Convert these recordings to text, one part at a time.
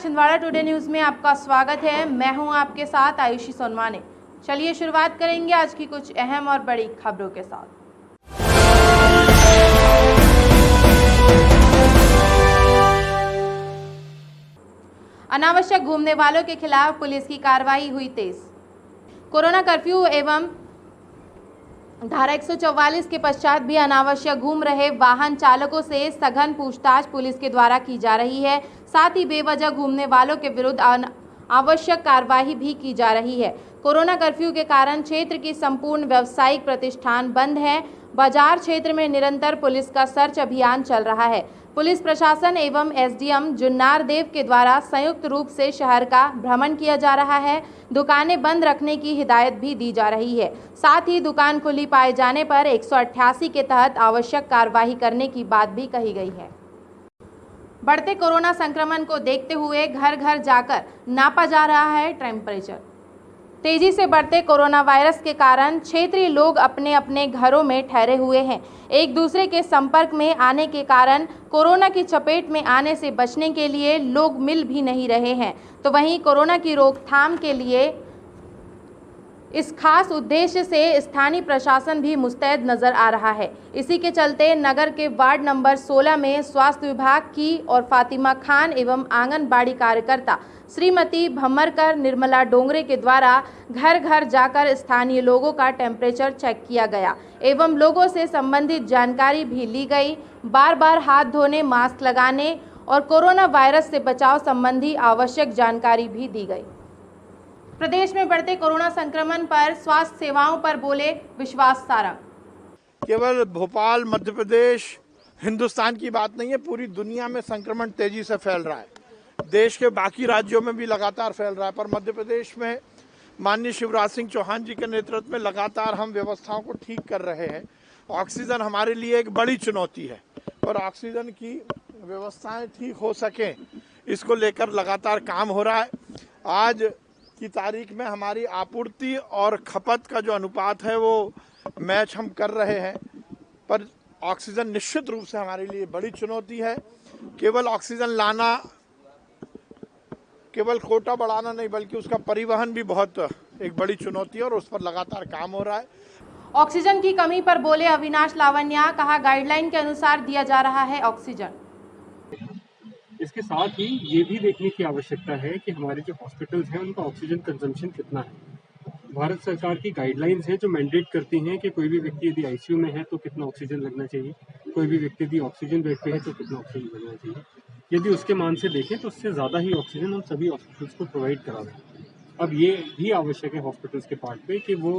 Chhindwara today news में आपका स्वागत है। मैं हूं आपके साथ आयुषी सोनवाने। चलिए शुरुआत करेंगे आज की कुछ अहम और बड़ी खबरों के साथ। अनावश्यक घूमने वालों के खिलाफ पुलिस की कार्रवाई हुई तेज। कोरोना कर्फ्यू एवं धारा 144 के पश्चात भी अनावश्यक घूम रहे वाहन चालकों से सघन पूछताछ पुलिस के द्वारा की जा रही है। साथ ही बेवजह घूमने वालों के विरुद्ध आवश्यक कार्रवाई भी की जा रही है। कोरोना कर्फ्यू के कारण क्षेत्र की संपूर्ण व्यावसायिक प्रतिष्ठान बंद हैं। बाजार क्षेत्र में निरंतर पुलिस का सर्च अभियान चल रहा है। पुलिस प्रशासन एवं एसडीएम जुन्नार देव के द्वारा संयुक्त रूप से शहर का भ्रमण किया जा रहा है। दुकानें बंद रखने की हिदायत भी दी जा रही है। साथ ही दुकान खुली पाए जाने पर 188 के तहत आवश्यक कार्रवाई करने की बात भी कही गई है। बढ़ते कोरोना संक्रमण को देखते हुए घर घर जाकर नापा जा रहा है टेम्परेचर। तेजी से बढ़ते कोरोना वायरस के कारण क्षेत्रीय लोग अपने अपने घरों में ठहरे हुए हैं। एक दूसरे के संपर्क में आने के कारण कोरोना की चपेट में आने से बचने के लिए लोग मिल भी नहीं रहे हैं। तो वहीं कोरोना की रोकथाम के लिए इस खास उद्देश्य से स्थानीय प्रशासन भी मुस्तैद नजर आ रहा है। इसी के चलते नगर के वार्ड नंबर 16 में स्वास्थ्य विभाग की और फातिमा खान एवं आंगनबाड़ी कार्यकर्ता श्रीमती भम्मरकर निर्मला डोंगरे के द्वारा घर घर जाकर स्थानीय लोगों का टेम्परेचर चेक किया गया एवं लोगों से संबंधित जानकारी भी ली गई। बार बार हाथ धोने, मास्क लगाने और कोरोना वायरस से बचाव संबंधी आवश्यक जानकारी भी दी गई। प्रदेश में बढ़ते कोरोना संक्रमण पर स्वास्थ्य सेवाओं पर बोले विश्वास सारंग। केवल भोपाल, मध्य प्रदेश, हिंदुस्तान की बात नहीं है, पूरी दुनिया में संक्रमण तेजी से फैल रहा है। देश के बाकी राज्यों में भी लगातार फैल रहा है, पर मध्य प्रदेश में माननीय शिवराज सिंह चौहान जी के नेतृत्व में लगातार हम व्यवस्थाओं को ठीक कर रहे हैं। ऑक्सीजन हमारे लिए एक बड़ी चुनौती है, पर ऑक्सीजन की व्यवस्थाएं ठीक हो सकें, इसको लेकर लगातार काम हो रहा है। आज की तारीख में हमारी आपूर्ति और खपत का जो अनुपात है वो मैच हम कर रहे हैं, पर ऑक्सीजन निश्चित रूप से हमारे लिए बड़ी चुनौती है। केवल ऑक्सीजन लाना, केवल कोटा बढ़ाना नहीं, बल्कि उसका परिवहन भी बहुत एक बड़ी चुनौती है और उस पर लगातार काम हो रहा है। ऑक्सीजन की कमी पर बोले अविनाश लावण्या, कहा गाइडलाइन के अनुसार दिया जा रहा है ऑक्सीजन। इसके साथ ही ये भी देखने की आवश्यकता है कि हमारे जो हॉस्पिटल्स हैं उनका ऑक्सीजन कंजम्पशन कितना है। भारत सरकार की गाइडलाइंस हैं जो मैंडेट करती हैं कि कोई भी व्यक्ति यदि आईसीयू में है तो कितना ऑक्सीजन लगना चाहिए, कोई भी व्यक्ति यदि ऑक्सीजन बेड पे है तो कितना ऑक्सीजन लगना चाहिए। यदि उसके मान से देखें तो उससे ज़्यादा ही ऑक्सीजन हम सभी हॉस्पिटल्स को प्रोवाइड करा दें। अब ये भी आवश्यक है हॉस्पिटल्स के पार्ट पे कि वो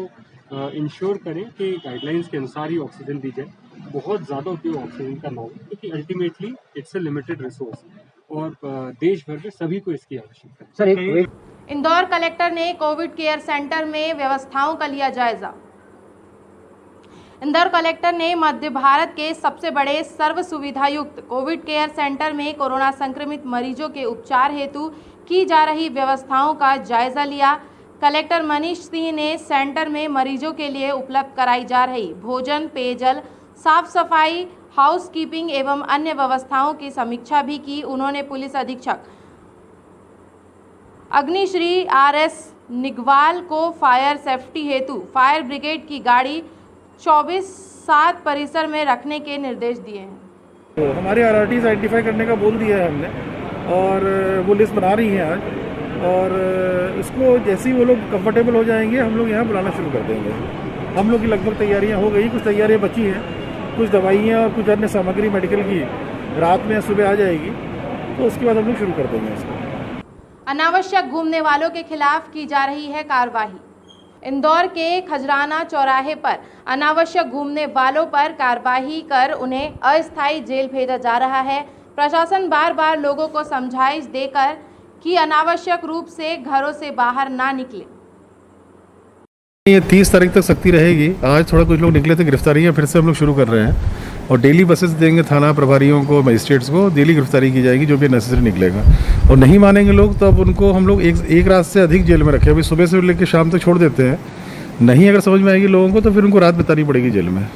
इंश्योर करें कि गाइडलाइंस के अनुसार ही ऑक्सीजन दी जाए। बहुत ज़्यादा उपयोग ऑक्सीजन का ना हो, क्योंकि ultimately it's a limited resource और देश भर में सभी को इसकी आवश्यकता है। इंदौर कलेक्टर ने कोविड केयर सेंटर में व्यवस्थाओं का लिया जायजा। इंदौर कलेक्टर ने मध्य भारत के सबसे बड़े सर्व सुविधा युक्त कोविड केयर सेंटर में कोरोना संक्रमित मरीजों के उपचार हेतु की जा रही व्यवस्थाओं का जायजा लिया। कलेक्टर मनीष सिंह ने सेंटर में मरीजों के लिए उपलब्ध कराई जा रही भोजन, पेयजल, साफ सफाई, हाउसकीपिंग एवं अन्य व्यवस्थाओं की समीक्षा भी की। उन्होंने पुलिस अधीक्षक अग्निश्री RS निगवाल को फायर सेफ्टी हेतु फायर ब्रिगेड की गाड़ी 24/7 परिसर में रखने के निर्देश दिए हैं। तो हमारे RRTs आइडेंटिफाई करने का बोल दिया है हमने और वो लिस्ट बना रही है आज, और इसको जैसे ही वो लोग कंफर्टेबल हो जाएंगे हम लोग यहाँ बुलाना शुरू कर देंगे। हम लोग की लगभग तैयारियाँ हो गई, कुछ तैयारियाँ बची हैं, कुछ दवाइयाँ और कुछ अन्य सामग्री मेडिकल की रात में या सुबह आ जाएगी, तो उसके बाद हम लोग शुरू कर देंगे इसको। अनावश्यक घूमने वालों के खिलाफ की जा रही है कार्रवाई। इंदौर के खजराना चौराहे पर अनावश्यक घूमने वालों पर कार्रवाई कर उन्हें अस्थायी जेल भेजा जा रहा है। प्रशासन बार बार लोगों को समझाइश देकर कि अनावश्यक रूप से घरों से बाहर ना निकले। ये 30 तारीख तक सख्ती रहेगी। आज थोड़ा कुछ लोग निकले थे, गिरफ्तारियाँ फिर से हम लोग शुरू कर रहे हैं और डेली बसेस देंगे थाना प्रभारियों को, मजिस्ट्रेट्स को। डेली गिरफ्तारी की जाएगी जो भी नेसेसरी निकलेगा, और नहीं मानेंगे लोग तो अब उनको हम लोग एक रात से अधिक जेल में रखे। अभी सुबह से लेकर शाम तक छोड़ देते हैं, नहीं अगर समझ में आएगी लोगों को तो फिर उनको रात बितानी पड़ेगी जेल में।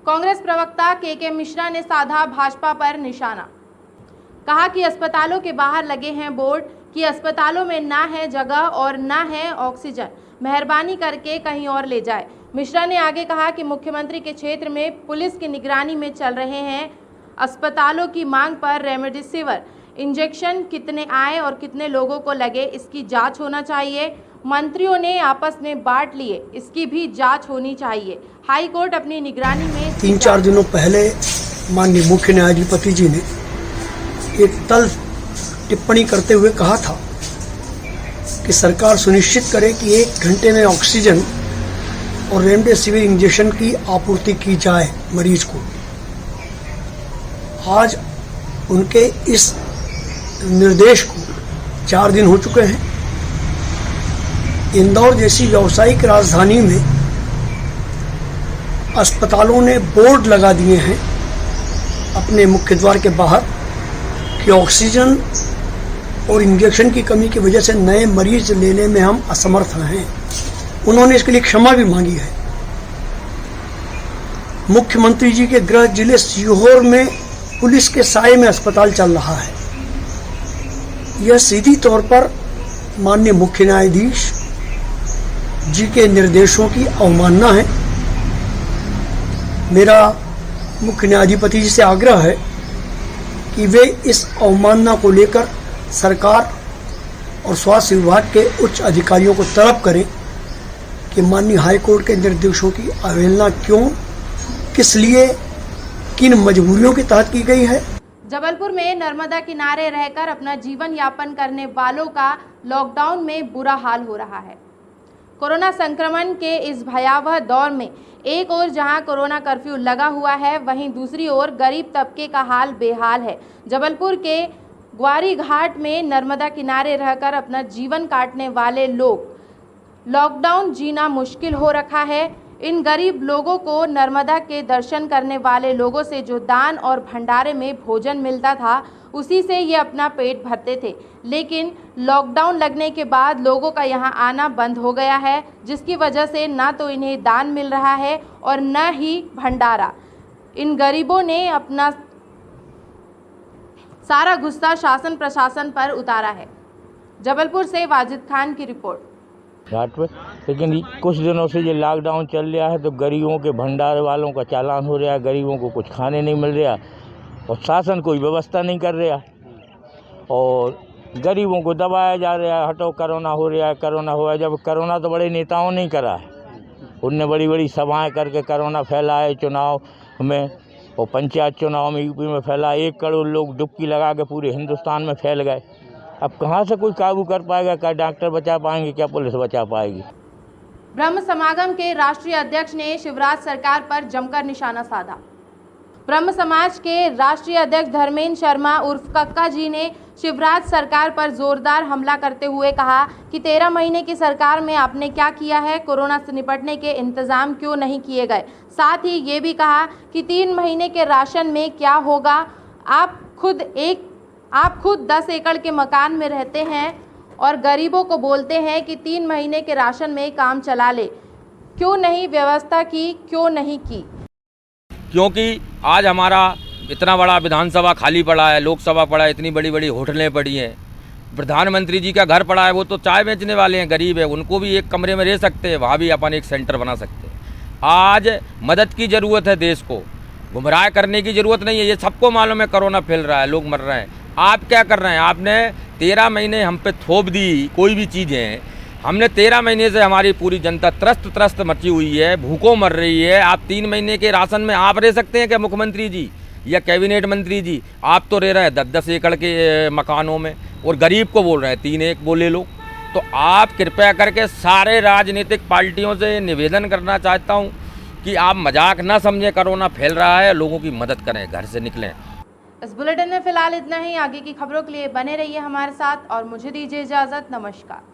कांग्रेस प्रवक्ता के मिश्रा ने साधा भाजपा पर निशाना। कहा कि अस्पतालों के बाहर लगे हैं बोर्ड कि अस्पतालों में ना है जगह और ना है ऑक्सीजन, मेहरबानी करके कहीं और ले जाए। मिश्रा ने आगे कहा कि मुख्यमंत्री के क्षेत्र में पुलिस की निगरानी में चल रहे हैं अस्पतालों की मांग पर रेमडेसिविर इंजेक्शन कितने आए और कितने लोगों को लगे, इसकी जांच होना चाहिए। मंत्रियों ने आपस में बांट लिए, इसकी भी जांच होनी चाहिए। हाई कोर्ट अपनी निगरानी में 3-4 दिनों पहले माननीय मुख्य न्यायाधिपति जी ने एक तल्ख टिप्पणी करते हुए कहा था कि सरकार सुनिश्चित करे कि 1 घंटे में ऑक्सीजन और रेमडेसिविर इंजेक्शन की आपूर्ति की जाए मरीज को। आज उनके इस निर्देश को 4 दिन हो चुके हैं। इंदौर जैसी व्यावसायिक राजधानी में अस्पतालों ने बोर्ड लगा दिए हैं अपने मुख्य द्वार के बाहर कि ऑक्सीजन और इंजेक्शन की कमी की वजह से नए मरीज लेने में हम असमर्थ हैं। उन्होंने इसके लिए क्षमा भी मांगी है। मुख्यमंत्री जी के गृह जिले सीहोर में पुलिस के साये में अस्पताल चल रहा है। यह सीधी तौर पर माननीय मुख्य न्यायाधीश जी के निर्देशों की अवमानना है। मेरा मुख्य न्यायाधिपति जी से आग्रह है कि वे इस अवमानना को लेकर सरकार और स्वास्थ्य विभाग के उच्च अधिकारियों को तलब करें कि माननीय हाईकोर्ट के निर्देशों की अवहेलना क्यों, किस लिए, किन मजबूरियों के तहत की गई है। जबलपुर में नर्मदा किनारे रहकर अपना जीवन यापन करने वालों का लॉकडाउन में बुरा हाल हो रहा है। कोरोना संक्रमण के इस भयावह दौर में एक ओर जहां कोरोना कर्फ्यू लगा हुआ है, वहीं दूसरी ओर गरीब तबके का हाल बेहाल है। जबलपुर के ग्वारी घाट में नर्मदा किनारे रहकर अपना जीवन काटने वाले लोग लॉकडाउन जीना मुश्किल हो रखा है। इन गरीब लोगों को नर्मदा के दर्शन करने वाले लोगों से जो दान और भंडारे में भोजन मिलता था, उसी से ये अपना पेट भरते थे। लेकिन लॉकडाउन लगने के बाद लोगों का यहाँ आना बंद हो गया है, जिसकी वजह से ना तो इन्हें दान मिल रहा है और न ही भंडारा। इन गरीबों ने अपना सारा गुस्सा शासन प्रशासन पर उतारा है। जबलपुर से वाजिद खान की रिपोर्ट। घाट पे लेकिन कुछ दिनों से ये लॉकडाउन चल रहा है तो गरीबों के भंडार वालों का चालान हो रहा है, गरीबों को कुछ खाने नहीं मिल रहा और शासन कोई व्यवस्था नहीं कर रहा और गरीबों को दबाया जा रहा है। हटो कोरोना हो रहा है, कोरोना हुआ है। जब कोरोना तो बड़े नेताओं ने करा है, उनने बड़ी बड़ी सभाएं करके कोरोना फैलाए चुनाव में और पंचायत चुनाव में यूपी में फैला। 1 करोड़ लोग डुबकी लगा के पूरे हिंदुस्तान में फैल गए। अब कहाँ से कोई काबू कर पाएगा? क्या डॉक्टर बचा पाएंगे? क्या पुलिस बचा पाएगी? ब्रह्म समागम के राष्ट्रीय अध्यक्ष ने शिवराज सरकार पर जमकर निशाना साधा। ब्रह्म समाज के राष्ट्रीय अध्यक्ष धर्मेंद्र शर्मा उर्फ कक्का जी ने शिवराज सरकार पर जोरदार हमला करते हुए कहा कि 13 महीने की सरकार में आपने क्या किया है, कोरोना से निपटने के इंतजाम क्यों नहीं किए गए। साथ ही ये भी कहा कि 3 महीने के राशन में क्या होगा। आप खुद 10 एकड़ के मकान में रहते हैं और गरीबों को बोलते हैं कि 3 महीने के राशन में काम चला ले। क्यों नहीं व्यवस्था की, क्यों नहीं की? क्योंकि आज हमारा इतना बड़ा विधानसभा खाली पड़ा है, लोकसभा पड़ा है, इतनी बड़ी बड़ी होटलें पड़ी हैं, प्रधानमंत्री जी का घर पड़ा है। वो तो चाय बेचने वाले हैं, गरीब है, उनको भी एक कमरे में रह सकते हैं, वहाँ भी अपन एक सेंटर बना सकते हैं। आज मदद की ज़रूरत है, देश को गुमराह करने की ज़रूरत नहीं है। ये सबको मालूम है कोरोना फैल रहा है, लोग मर रहे हैं। आप क्या कर रहे हैं? आपने 13 महीने हम पे थोप दी कोई भी चीज़ें। हमने 13 महीने से हमारी पूरी जनता त्रस्त मची हुई है, भूखों मर रही है। आप 3 महीने के राशन में आप रह सकते हैं क्या मुख्यमंत्री जी या कैबिनेट मंत्री जी? आप तो रह रहे हैं 10-10 एकड़ के मकानों में और गरीब को बोल रहे हैं 3 एक बोले लो। तो आप कृपया करके सारे राजनीतिक पार्टियों से निवेदन करना चाहता हूं कि आप मजाक ना समझें। कोरोना फैल रहा है, लोगों की मदद करें, घर से निकलें। इस बुलेटिन में फिलहाल इतना ही। आगे की खबरों के लिए बने रहिए हमारे साथ और मुझे दीजिए इजाज़त। नमस्कार।